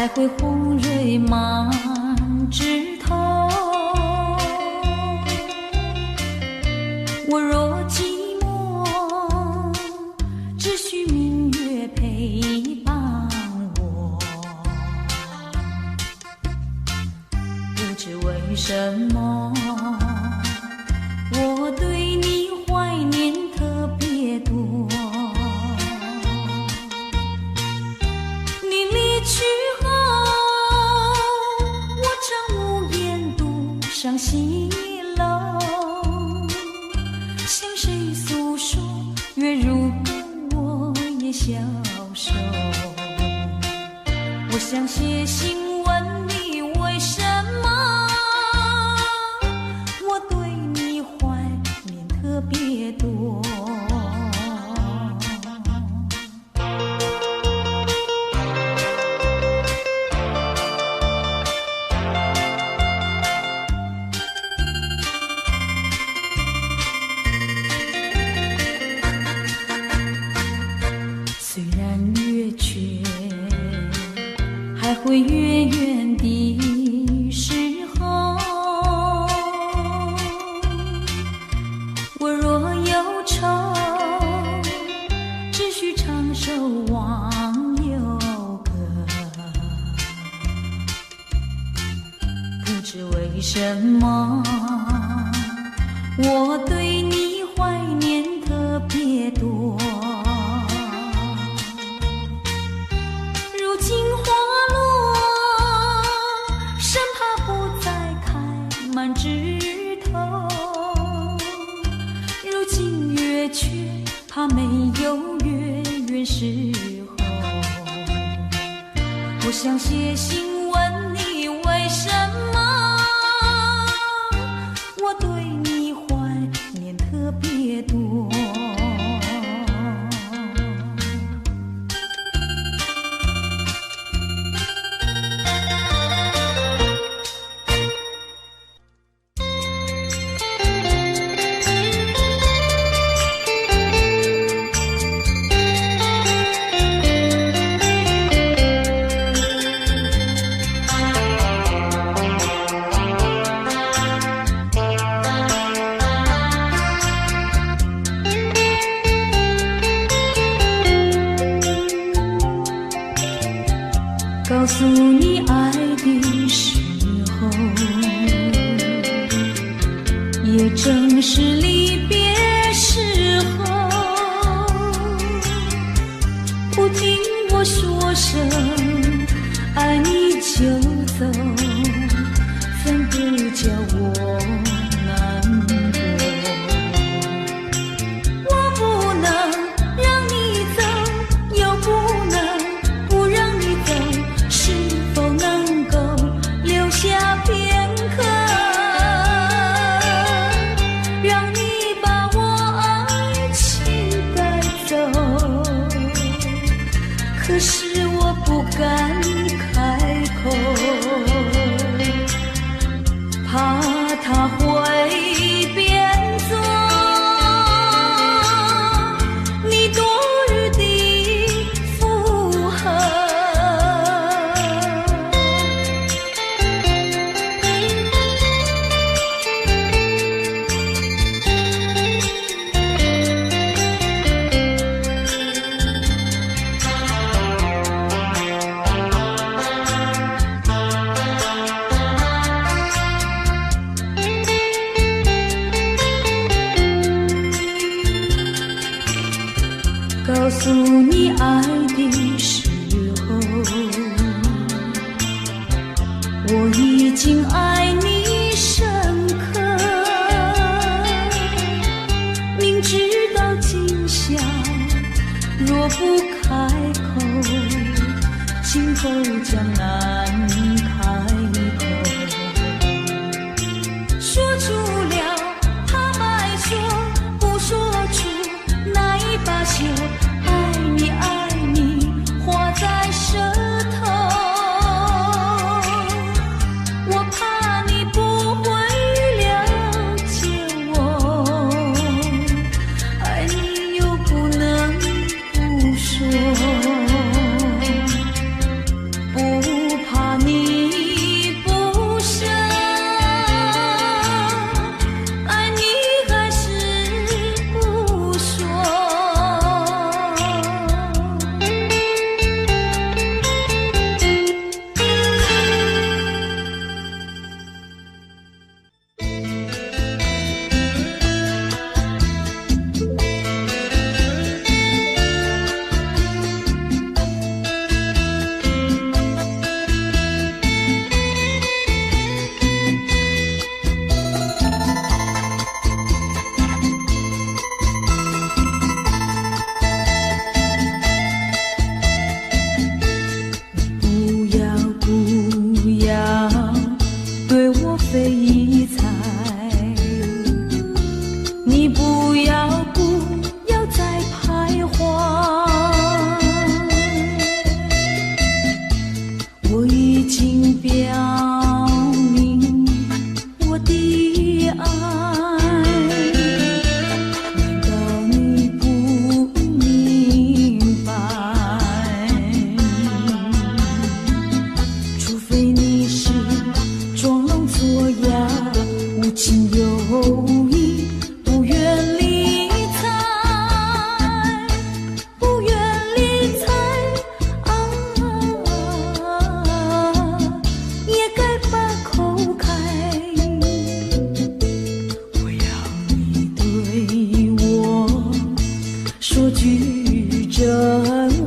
还会红蕊满枝头。我若寂寞，只需明月陪伴我。不知为什么，我对你怀念特别多。你离去后，我常无言独上西楼，向谁诉说？月如歌，我也消瘦。我想写信问你，为什么我对你怀念特别多。虽然月缺，还会远远的时候，我若忧愁，只需唱首忘忧歌。不知为什么，我对你怀念特别多。如今花落，生怕不再开满枝头。如今月缺，怕没有月圆时候。我想写信问你，为什么我对你怀念特别多。告诉你爱的时候，也正是离别时候。不听我说声爱你就走，怎不叫我难过。我不能让你走，又不能不让你走，是否能够留下片刻，让你把我爱情带走。可是我不敢开口，怕他会变作你多日的附和。告诉你爱的时候，我已经爱你深刻。明知道今宵若不开口，今后将难开口。说出了怕白说，不说出那一把袖。爱你爱你，画在舌头。我怕你不会了解我，爱你又不能不说。不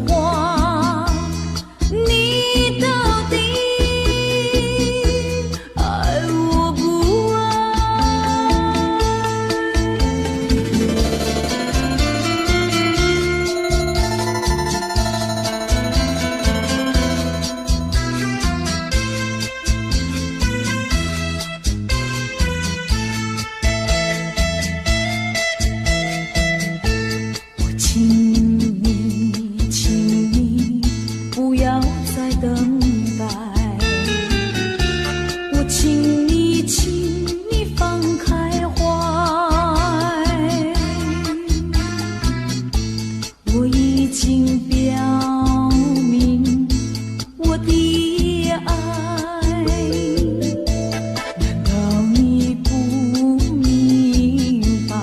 话，你到底爱我不爱？我请你，请你不要再等待。我请你，请你放开怀。我已经表明我的爱，难道你不明白？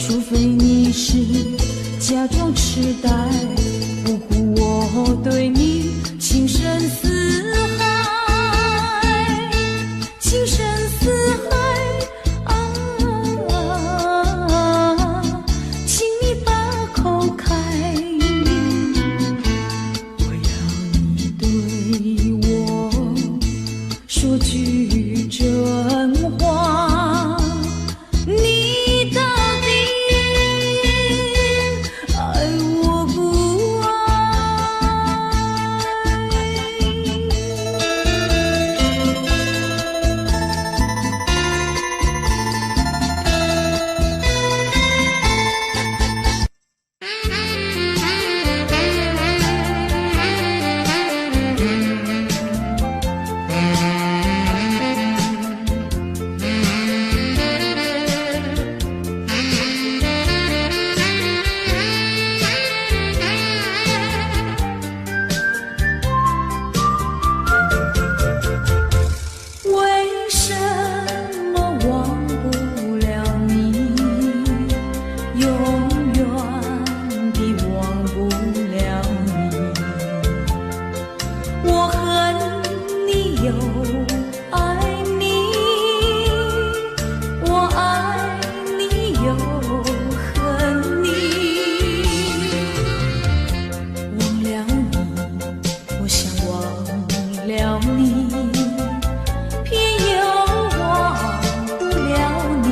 除非你是假装痴呆，不顾我对你情深似海，情深似海啊！请你把口开，我要你对我说句真话，你到底爱我不爱？为什么忘不了你，永远地忘不了你？我恨你又爱你，我爱你又恨你。忘了你，我想忘了你，偏又忘不了你。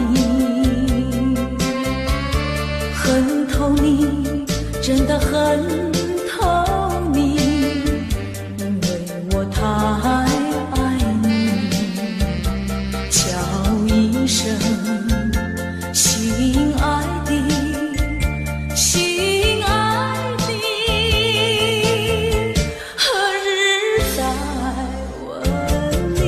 恨透你，真的恨透你，因为我太爱你。叫一声心爱的，心爱的，何日再问你？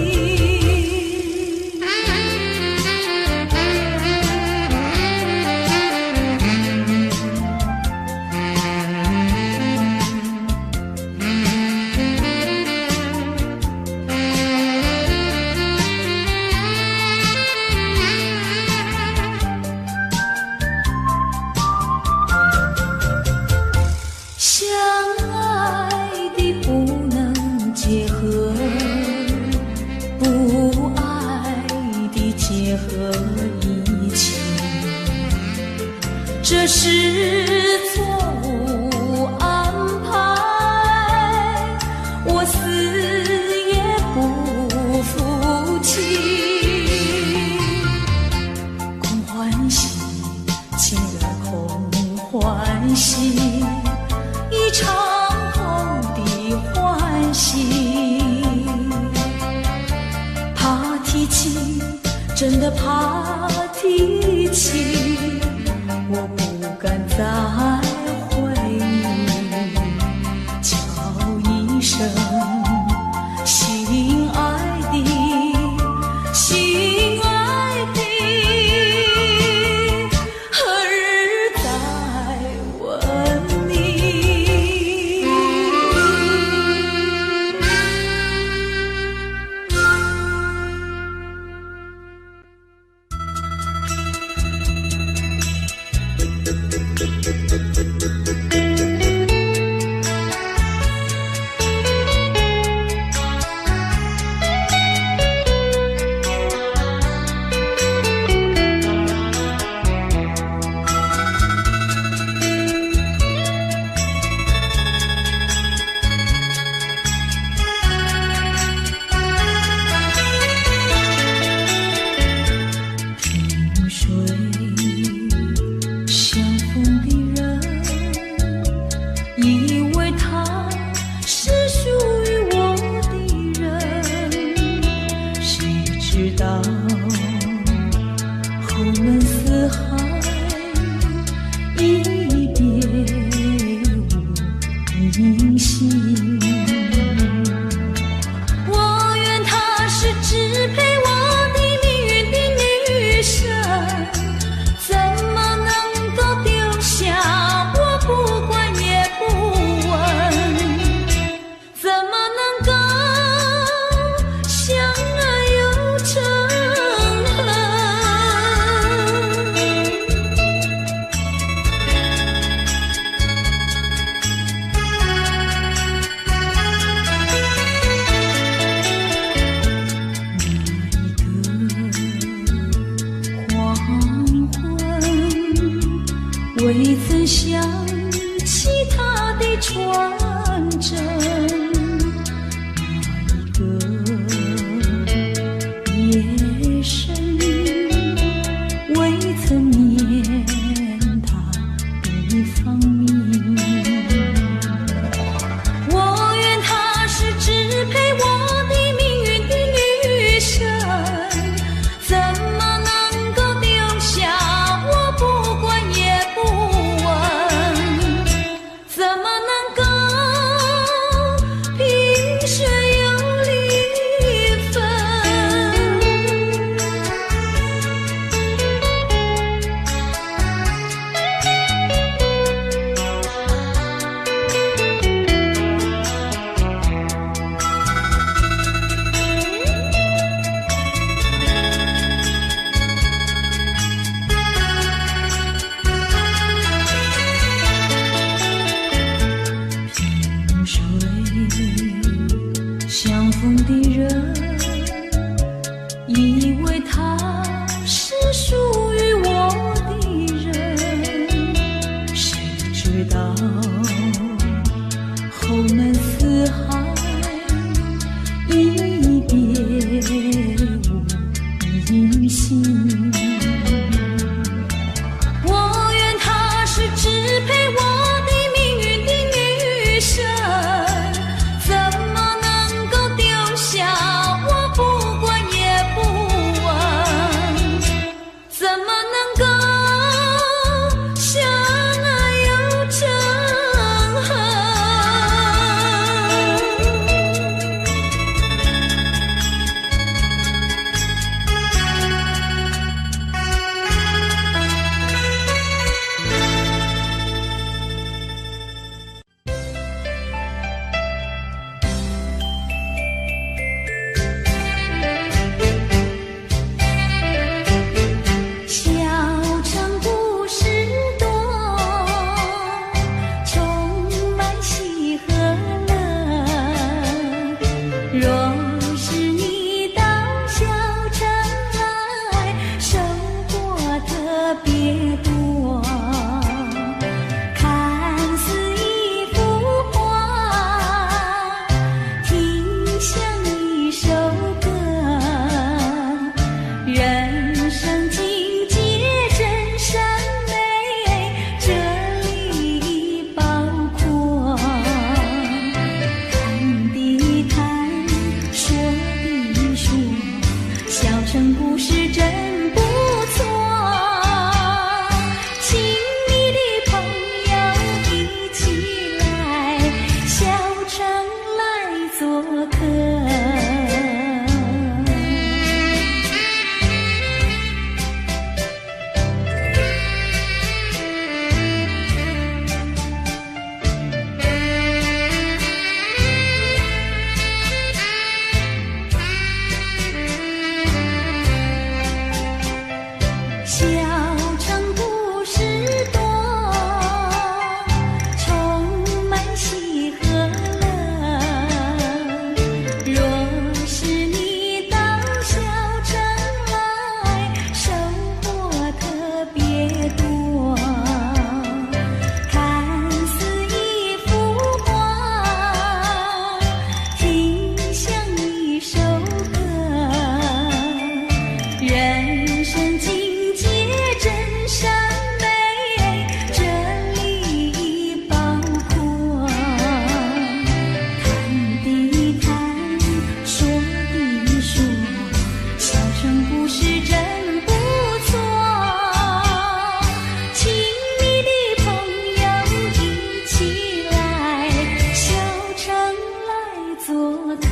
相爱的不能结合，不爱的结合一起，这是错误安排，我死也不服气。空欢喜，情人空欢喜，一场空的欢喜。怕提起，真的怕提起，我不敢再回忆。叫一声心爱的，心爱的，何日再问你？未曾想起他的传真，那一个夜深，未曾念他的芳名。我愿她是支配我的命运的女神，怎么能够丢下我不管也不问？怎么能够萍水有离分？萍水相逢的人，以为他是属于我的人，谁知道后门四海，一别无音信。我愿她是支配我的命运的女神，怎么能够丢下我不管也不问？怎么能够相爱又成恨？小城故事多，充满喜和乐。若是你到小城来，收获特别多。看似一幅画，听像一首歌，人生境界真善美，这里包括谈的谈，说的说，小城故事真不错。亲密的朋友一起来，小城来做客。小城故事多，充满喜和乐。若是你到小城来，收获特别多。看似一幅画，听像一首歌，人生境界真善美，这里包括谈的谈，说的说，小城故事真不错。亲密的朋友一起来，小城来做客。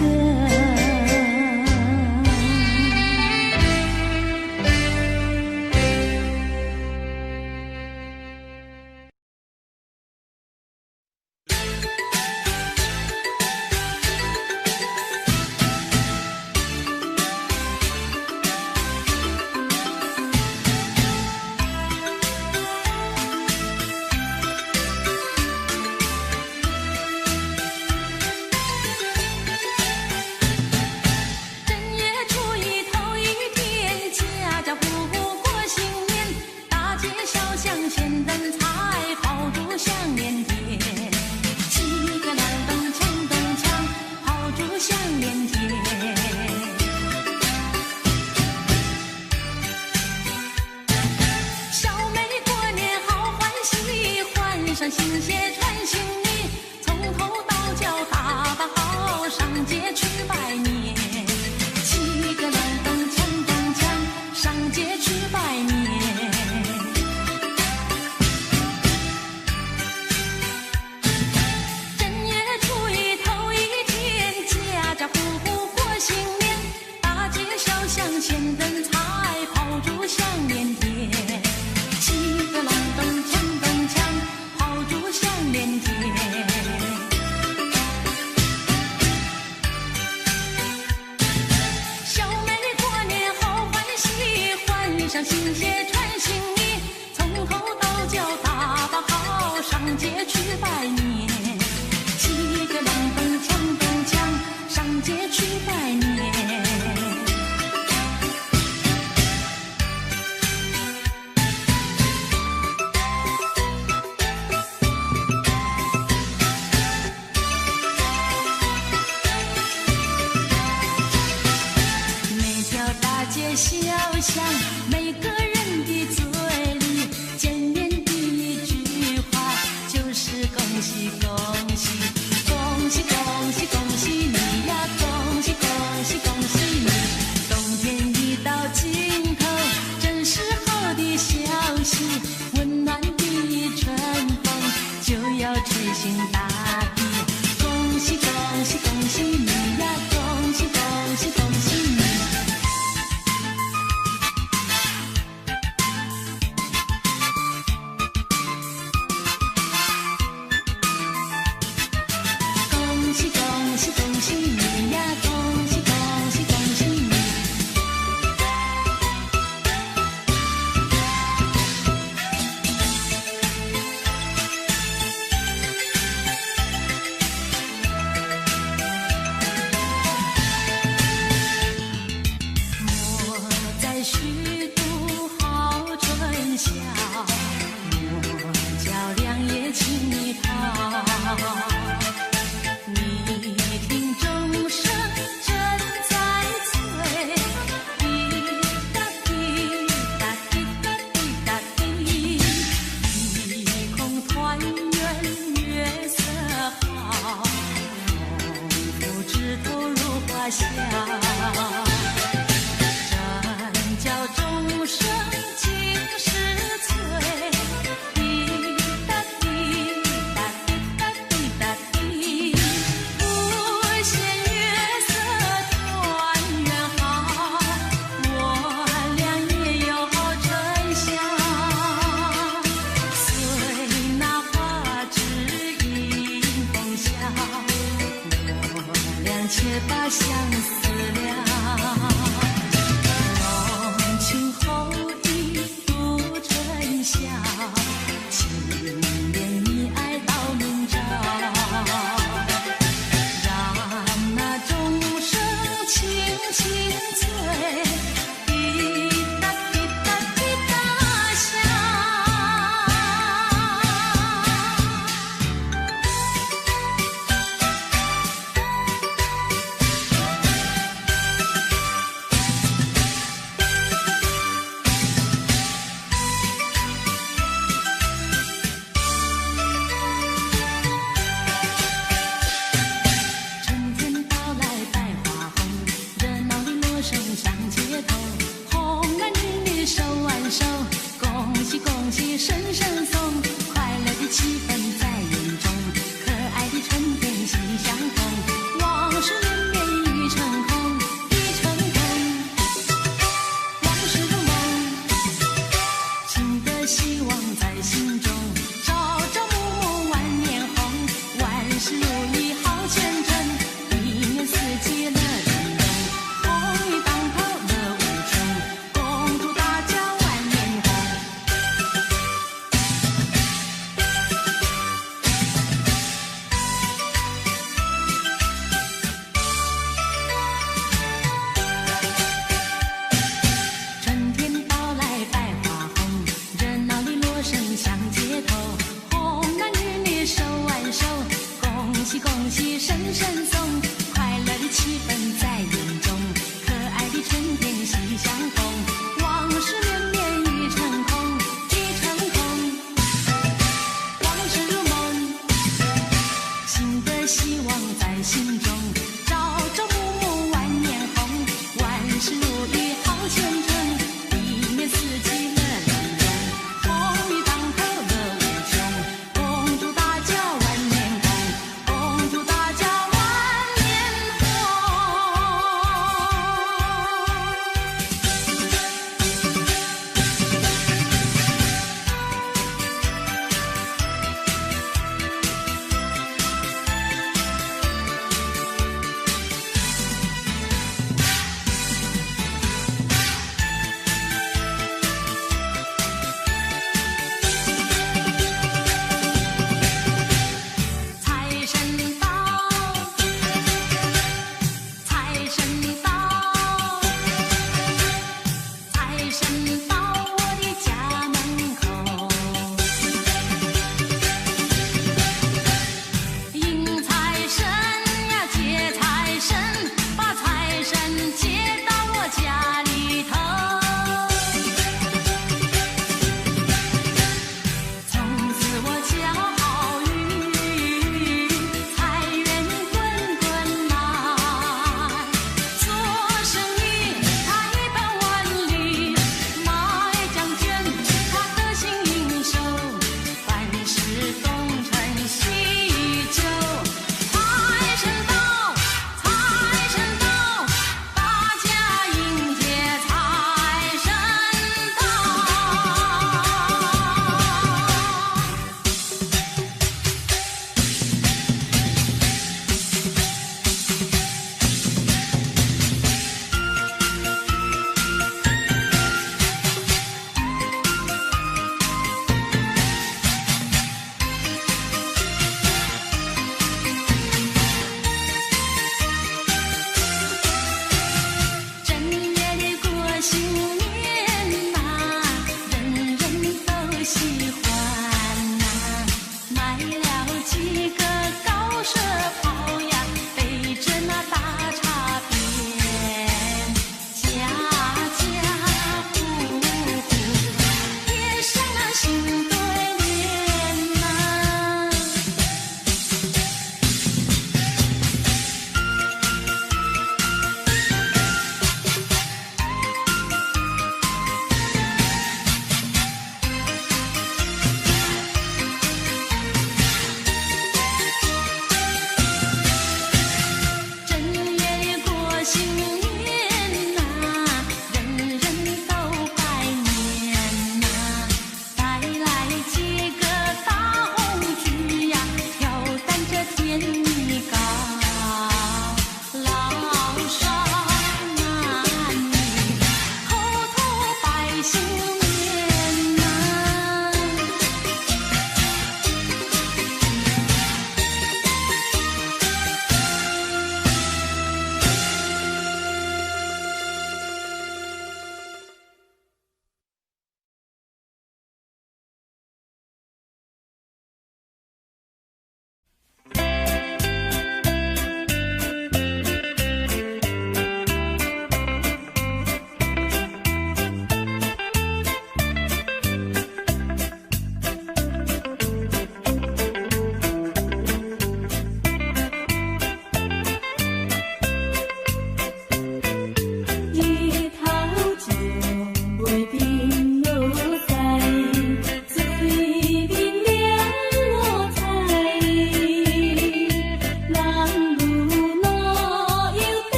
前灯茶。上新鞋穿新衣，从头到脚打扮好，上街去拜年。七个隆咚锵咚锵，上街去拜年。正月初一头一天，家家户户过新年，大街小巷千灯彩，炮竹响连天。七个隆咚锵咚锵，炮竹响连天。小妹过年好欢喜，换上新鞋穿新衣，从头到脚打扮好，上街去拜年。七个隆咚锵咚锵，上街去拜年。小巷，每个人的嘴里见面第一句话就是恭喜恭喜，恭喜恭喜恭喜你呀，恭喜恭喜恭喜你。冬天已到尽头，正是好的消息，温暖的春风就要吹醒大地。恭喜恭喜恭喜你呀，恭喜恭喜恭喜你。往事绵绵一成空，一成空。往事如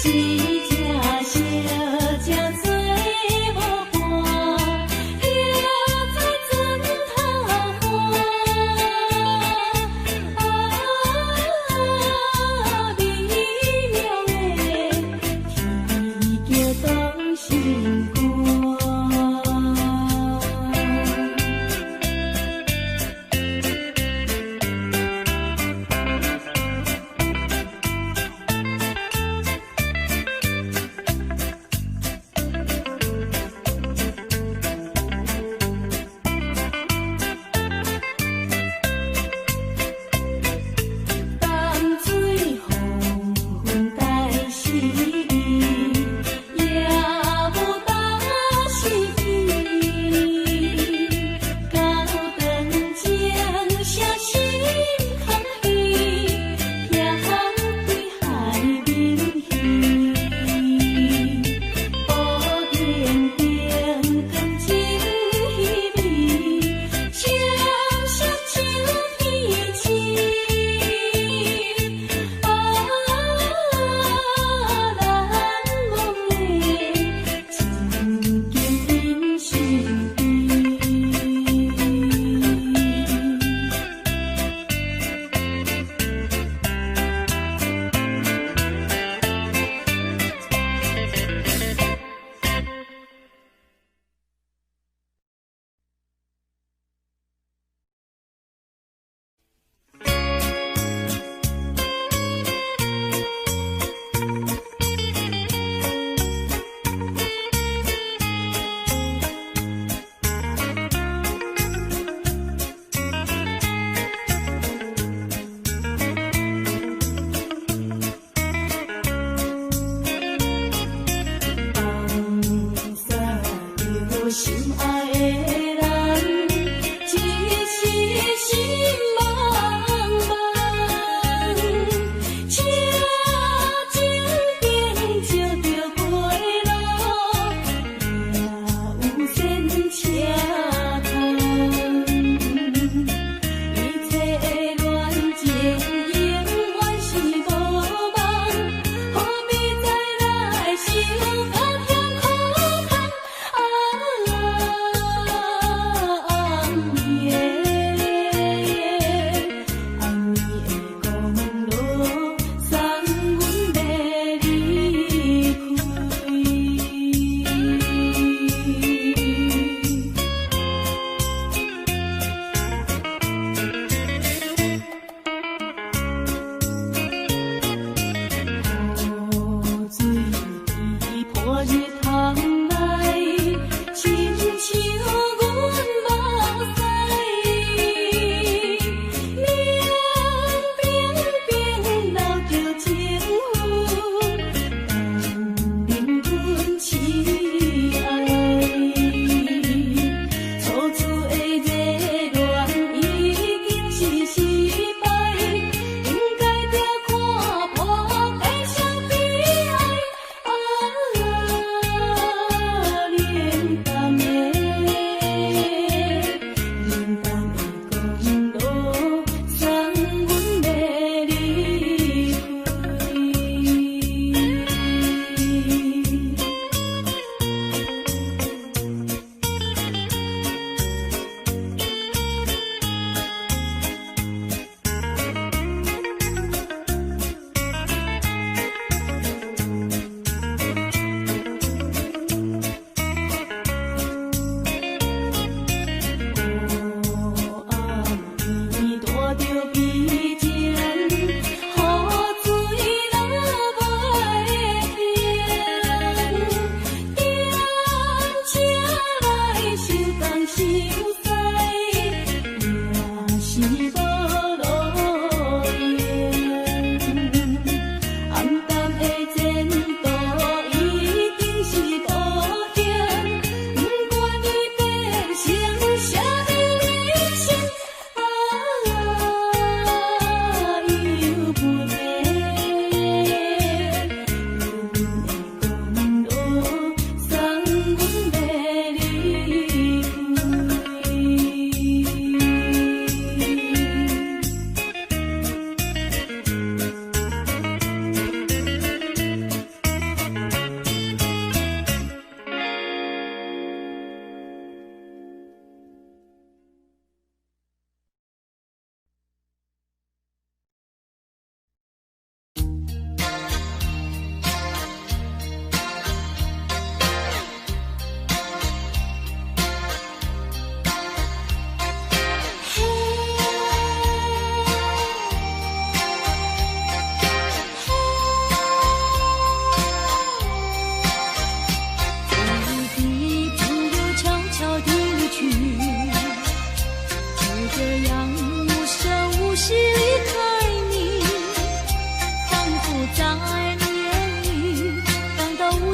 一家小家做无伴，又在枕头花。美妙的啼叫动心肝。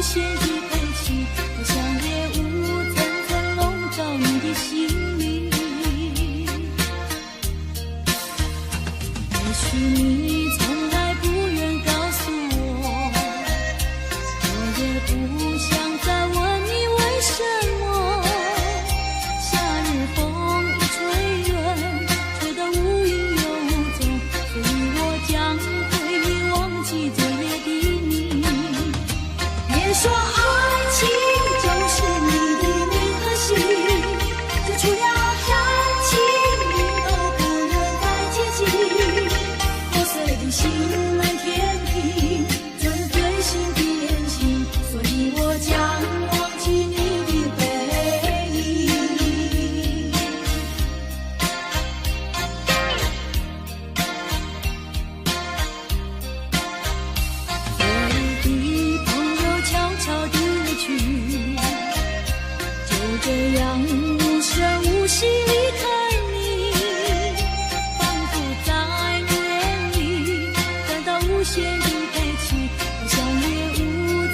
限的悲情，好像夜雾层层笼罩你的心里。也许你从来不愿告诉我，我也不想再问你为什么。夏日风一吹远，吹得无影又无踪，所以我将会忘记昨夜的你。别说爱情就是你的名和姓，这除了感情你都不愿再接近。破碎的心难填平，这是最新的恋情，所以我将忘记你的背影。我的朋友悄悄地离去，就这样无声无息离开你，仿佛在你眼里感到无限的悲戚，好像夜雾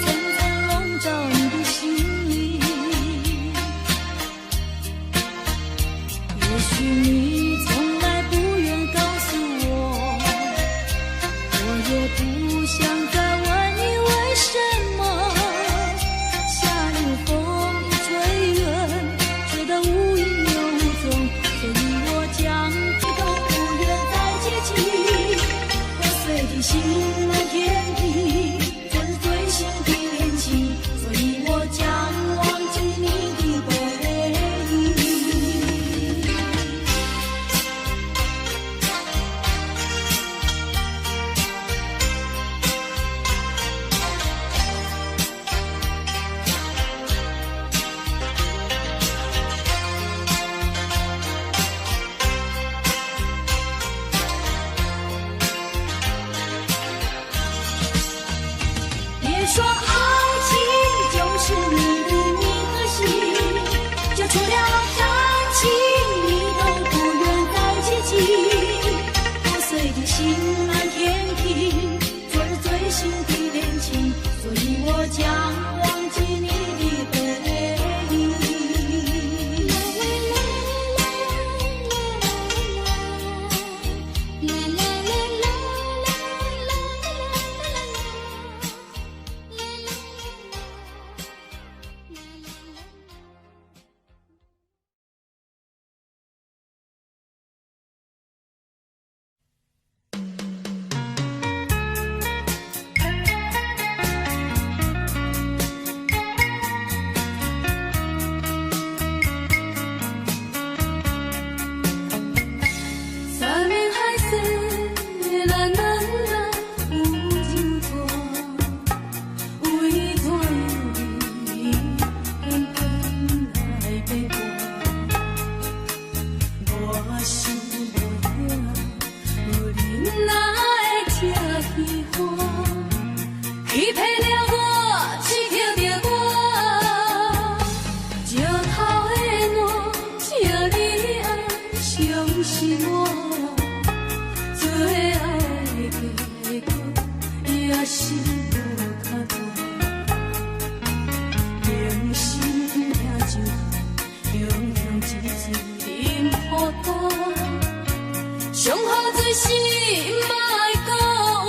层层笼罩你的心里。也许你从来不愿告诉我，我也不想再问你为什么。夏日风一吹远，吹得无影又无踪，所以我将你都不愿再接近。破碎的心难填平，这是最新的恋情，所以我将忘记你的背影。别说爱情就是你的名和姓，就除了感情你都不愿再接近。破碎的心难填平，昨日最新的恋情，所以我将忘记你的背影。三面海色蓝蓝蓝，有情歌，有一段友谊远远来陪伴。我想无影，有人哪会听戏花，欺骗了我，刺激着我，石头的暖，请你爱相信我。最爱的结果也是无较大，用心听就用用一饮予干，上好最是莫讲我。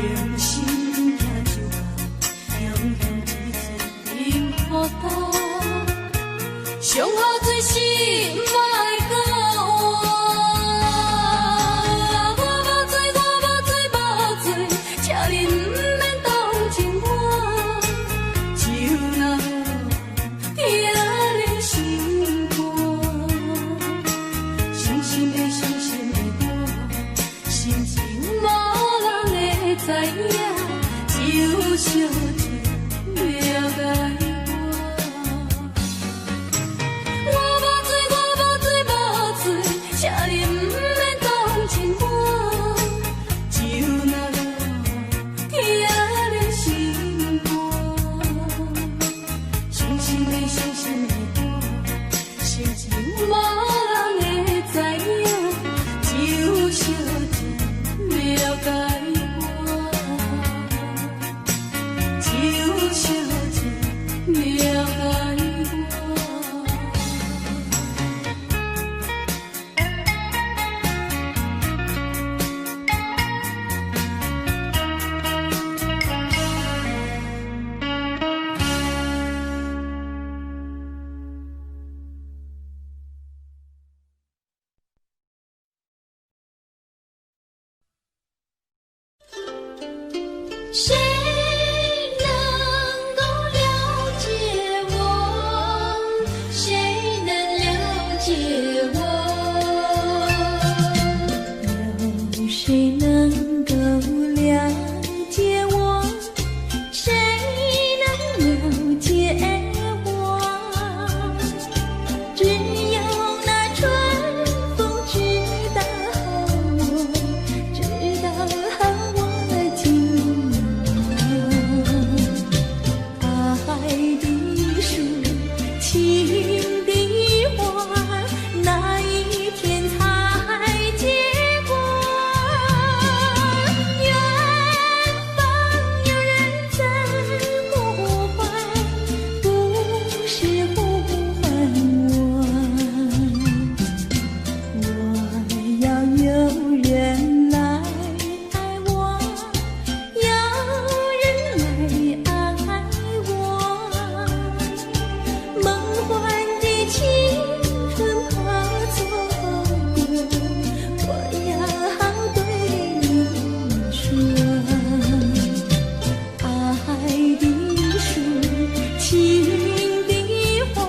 用心听就好，用用一次饮予干。上好做事莫讲我无罪，请你不免同情我，就那听你心肝，伤心的伤心的我，心情无人会知影，只有小姐了解。谁能够了解我？谁能了解我？有谁能够了解我？谁能了解我？只有那春风知道我，知道我今爱的树，情的花，哪一天才结果？远方有人在呼唤，不是呼唤我。我要有人来爱我，有人来爱我。梦幻的青春化作风，我要对你说，爱的树，情的花，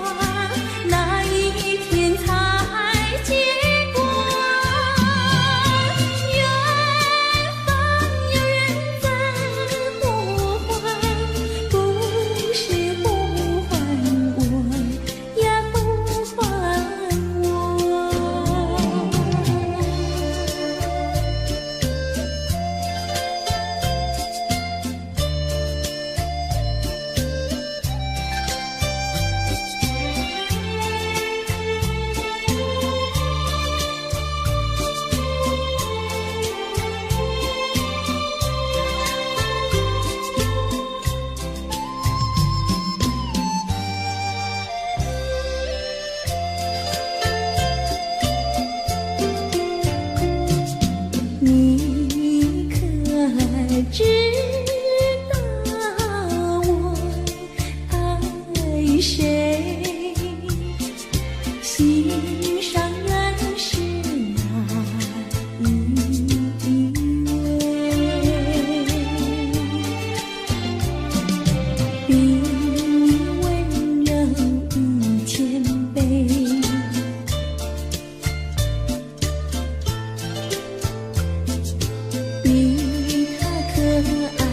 哪一天才结果？远方有人在呼唤，不是呼唤我呀，呼唤我。你可知道我爱谁？心上人是哪一位？比你温柔与谦卑，比他可爱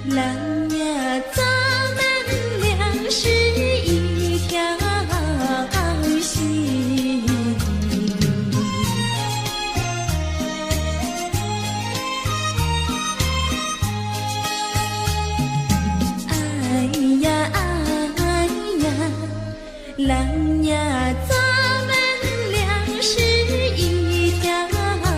郎呀，咱们俩是一条心。哎呀哎呀，郎呀，咱们俩是一条心。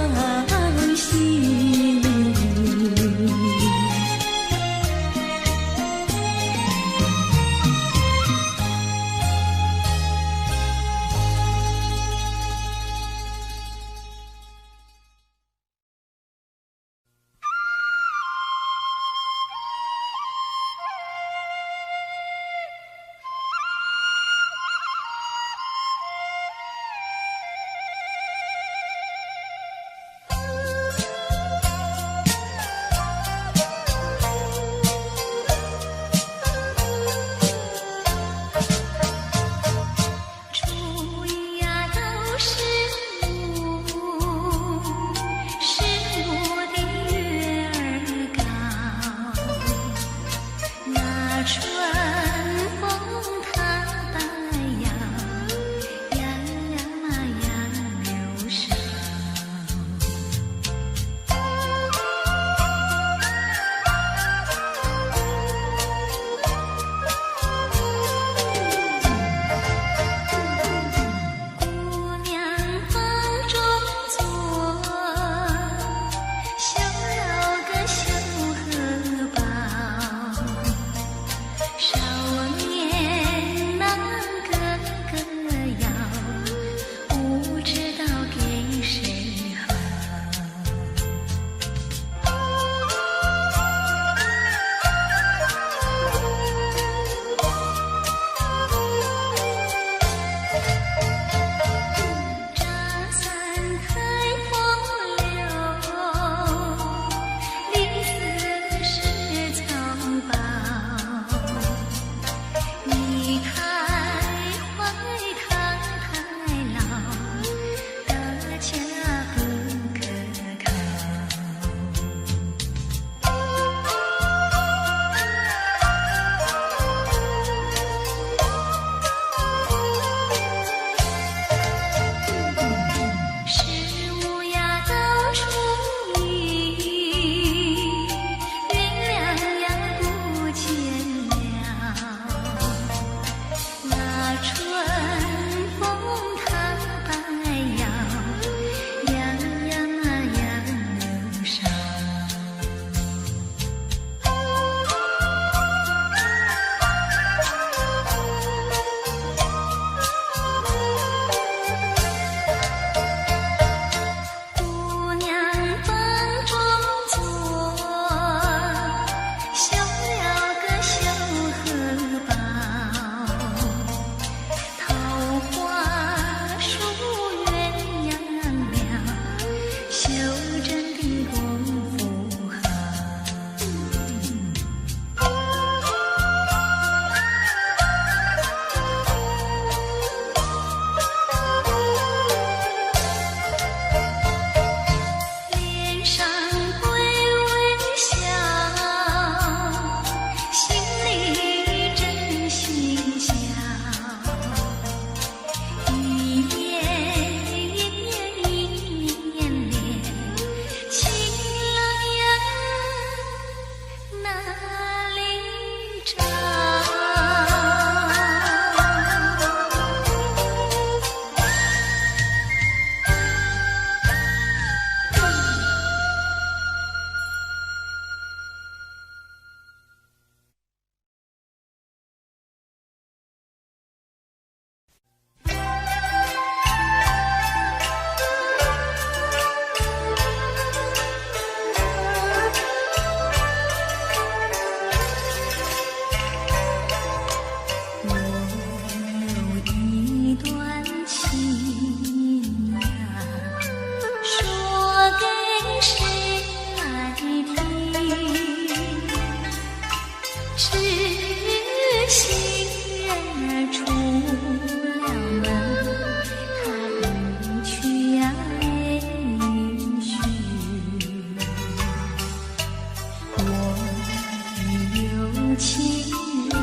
情人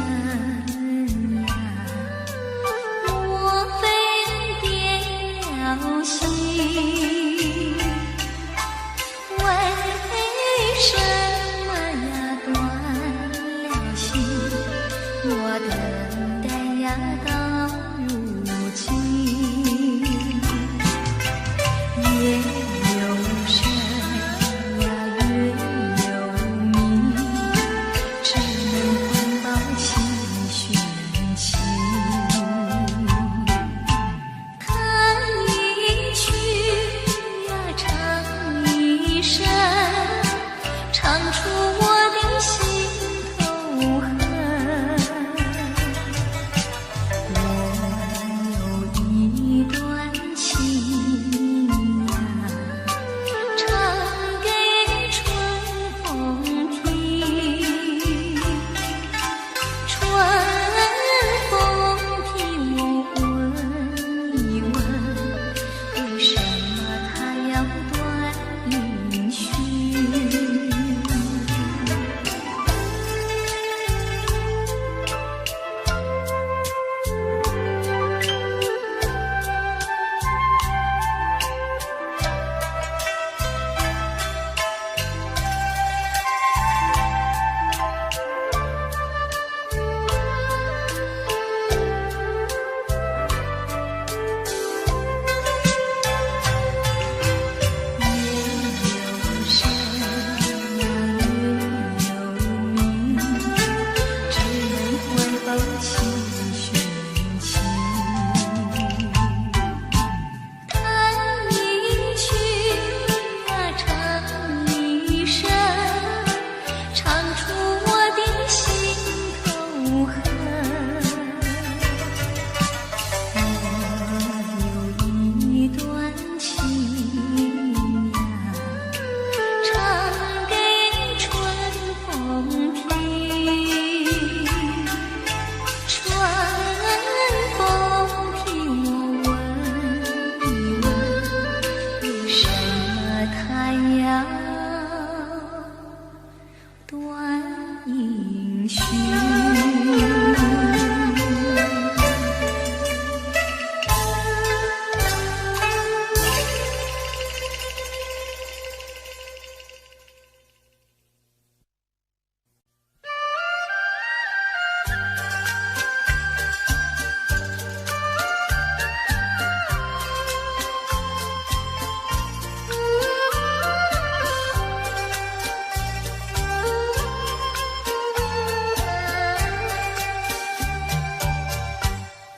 呀，莫非变了心？为什么呀断了心？我等待呀到如今，夜有深呀月有明，只能怀抱心寻情。看一曲呀唱一声，唱出我的心头恨。我有一段情呀，唱给春风听。春风替我问一问，为什么它要断音讯？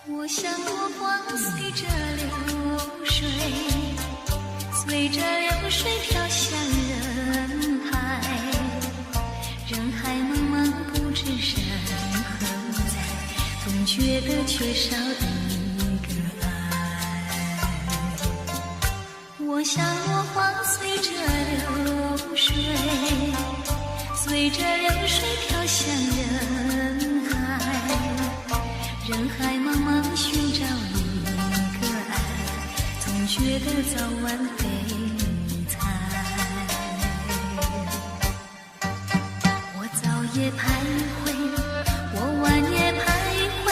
我像落花随着流水，随着流水飘向人海，人海茫茫不知身何在，总觉得缺少一个爱。我像落花随着流水，随着流水飘向人海，人海茫茫寻找一个爱，总觉得早晚悲惨。我早夜徘徊，我晚夜徘徊，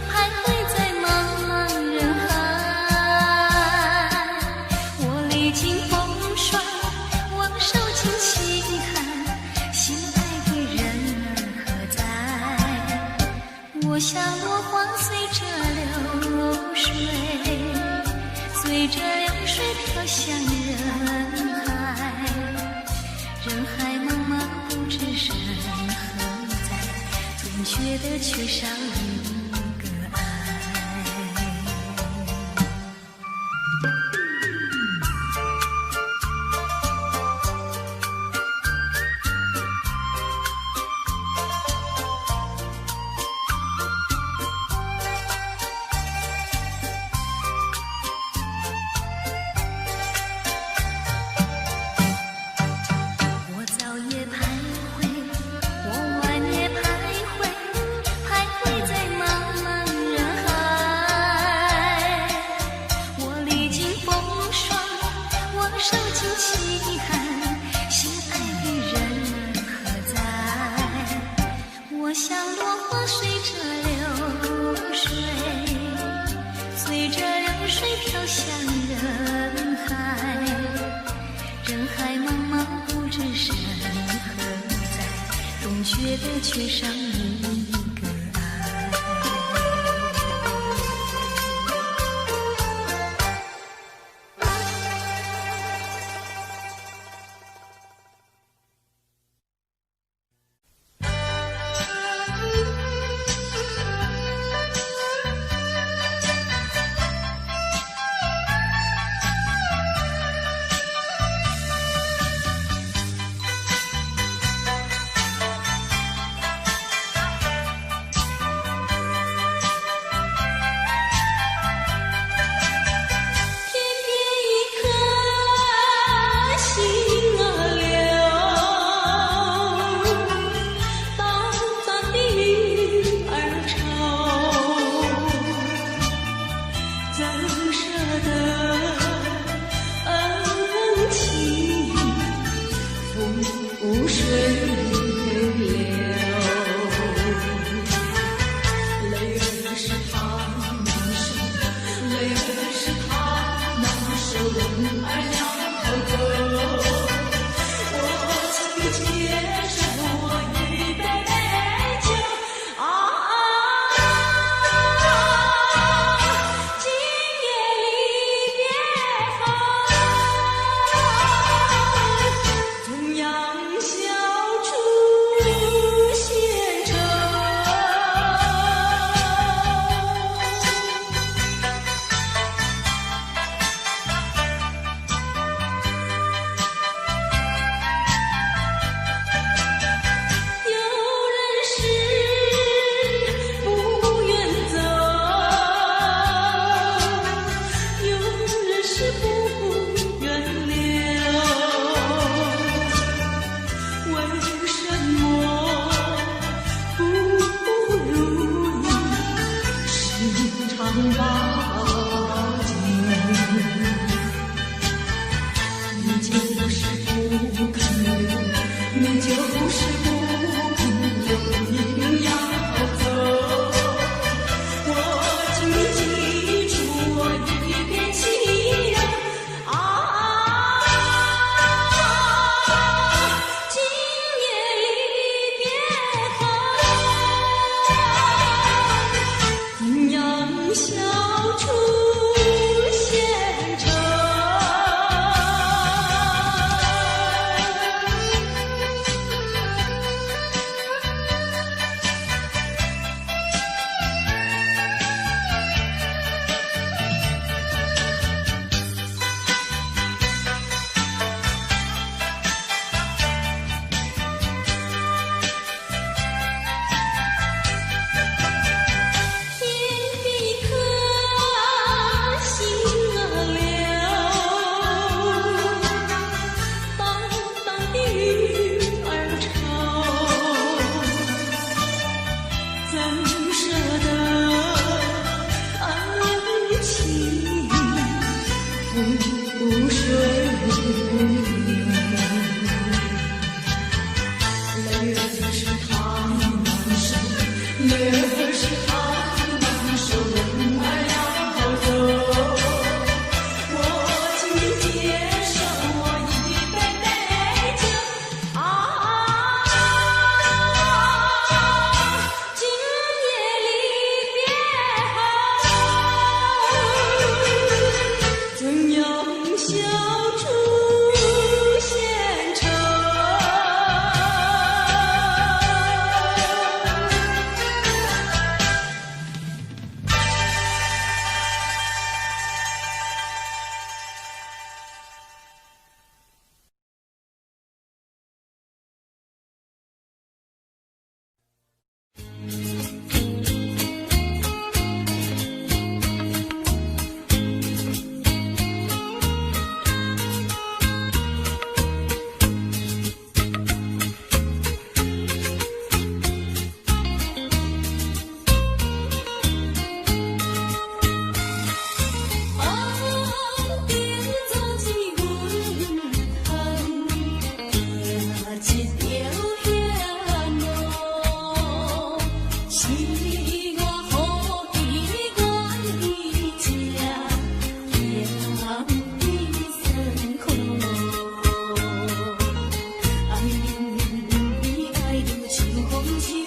徘徊在茫茫人海。我历经风霜，我受尽轻寒，心爱的人儿何在？我像落花随着流水，随着流水飘向人海，人海茫茫不知身何在，总觉得缺少一个爱。我早夜徘徊，我晚夜徘徊，徘徊在缺少你一个爱。风起。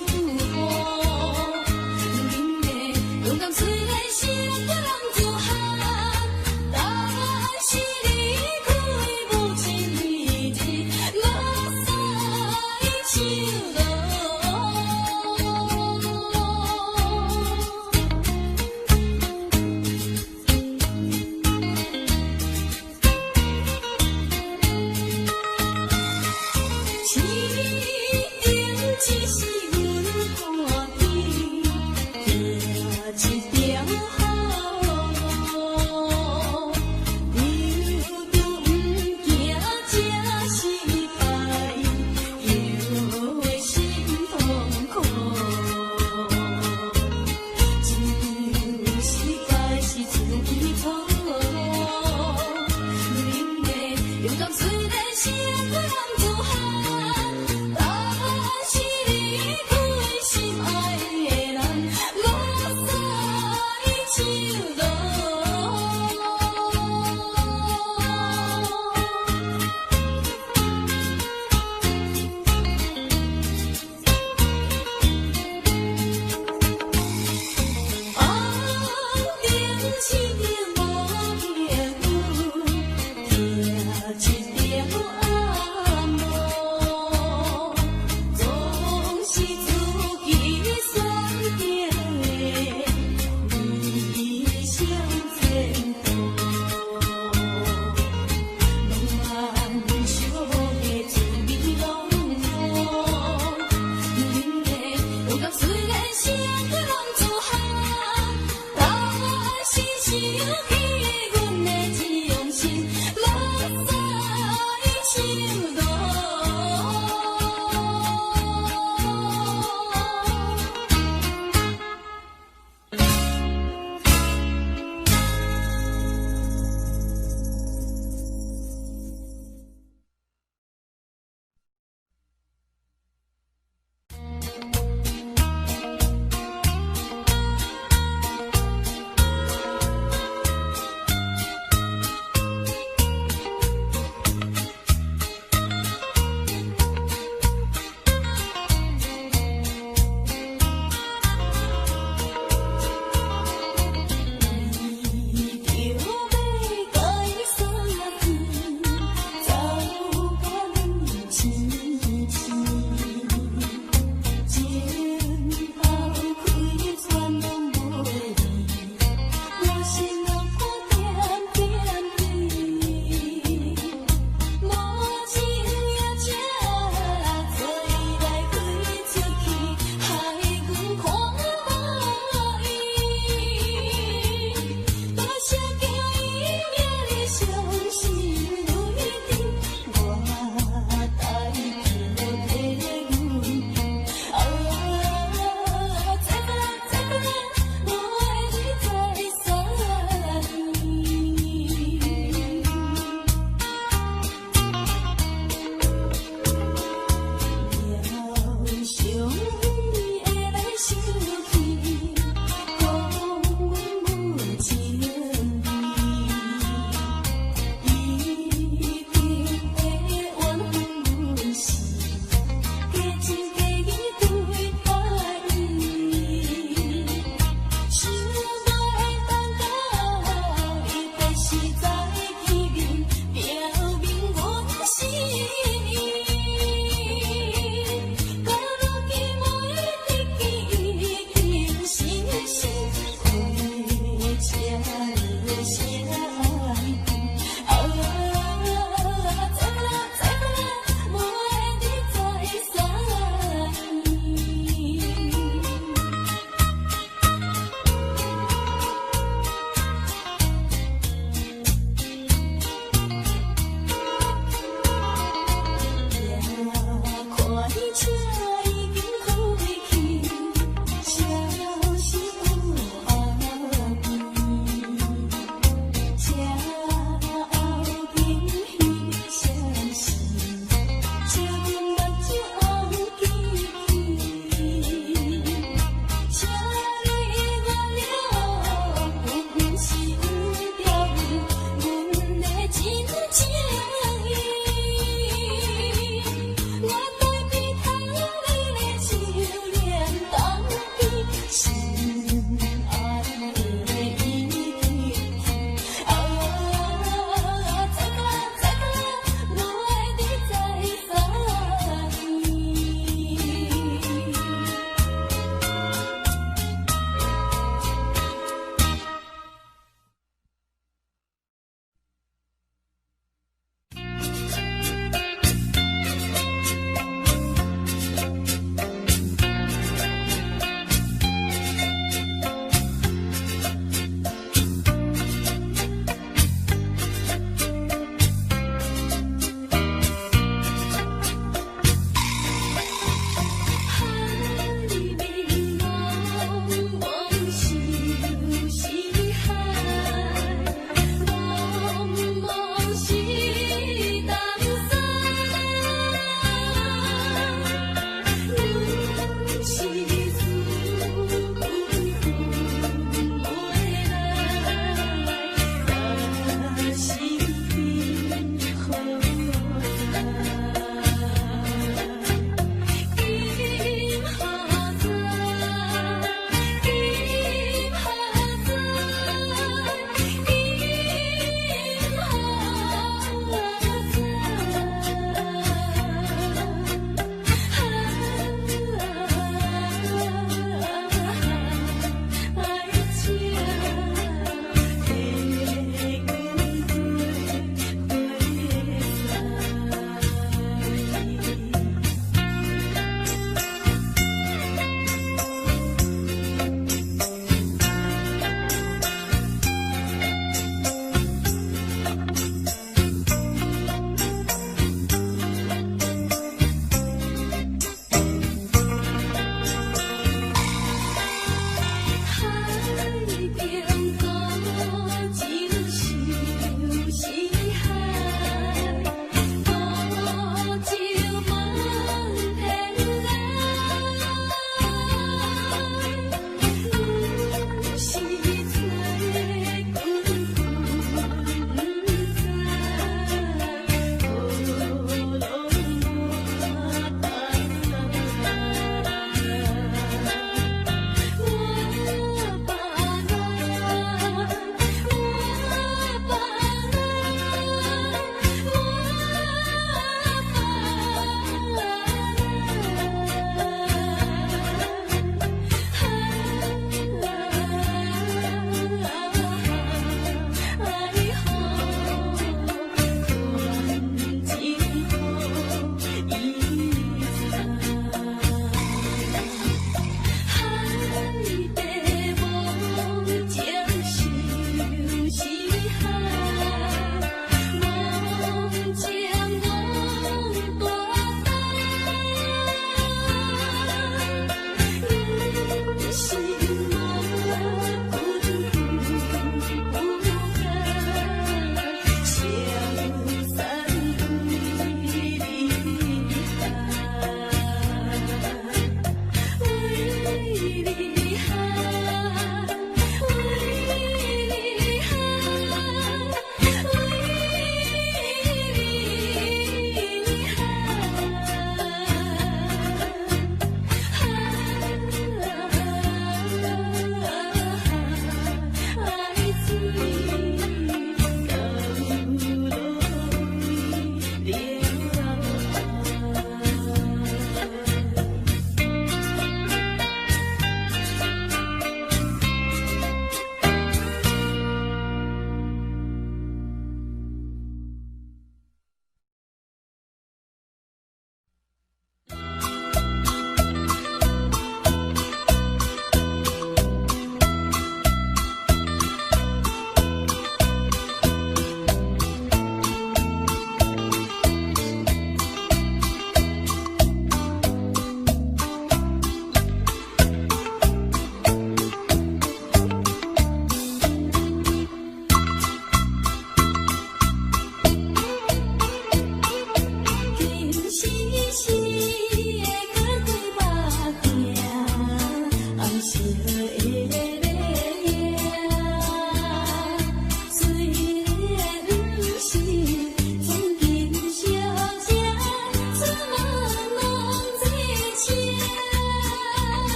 心爱的人，我再唱落。总是自己所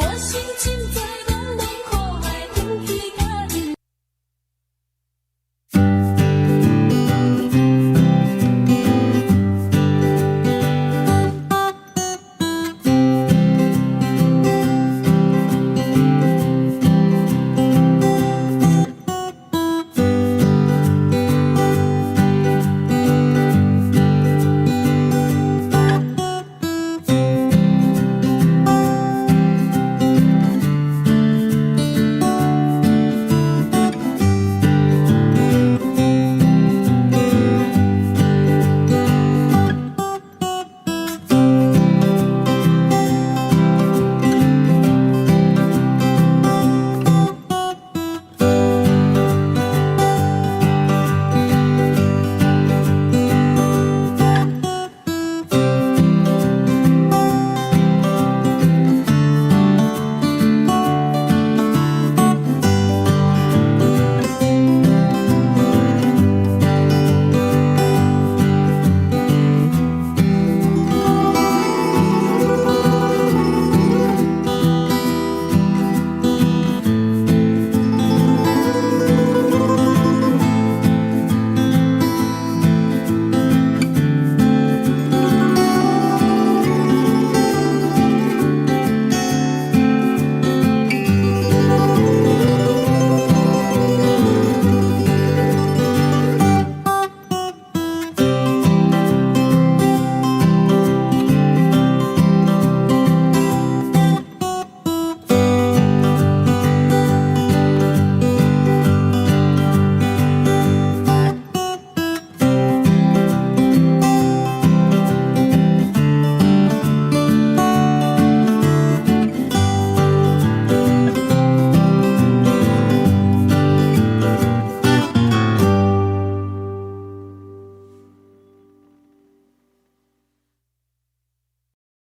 我心情在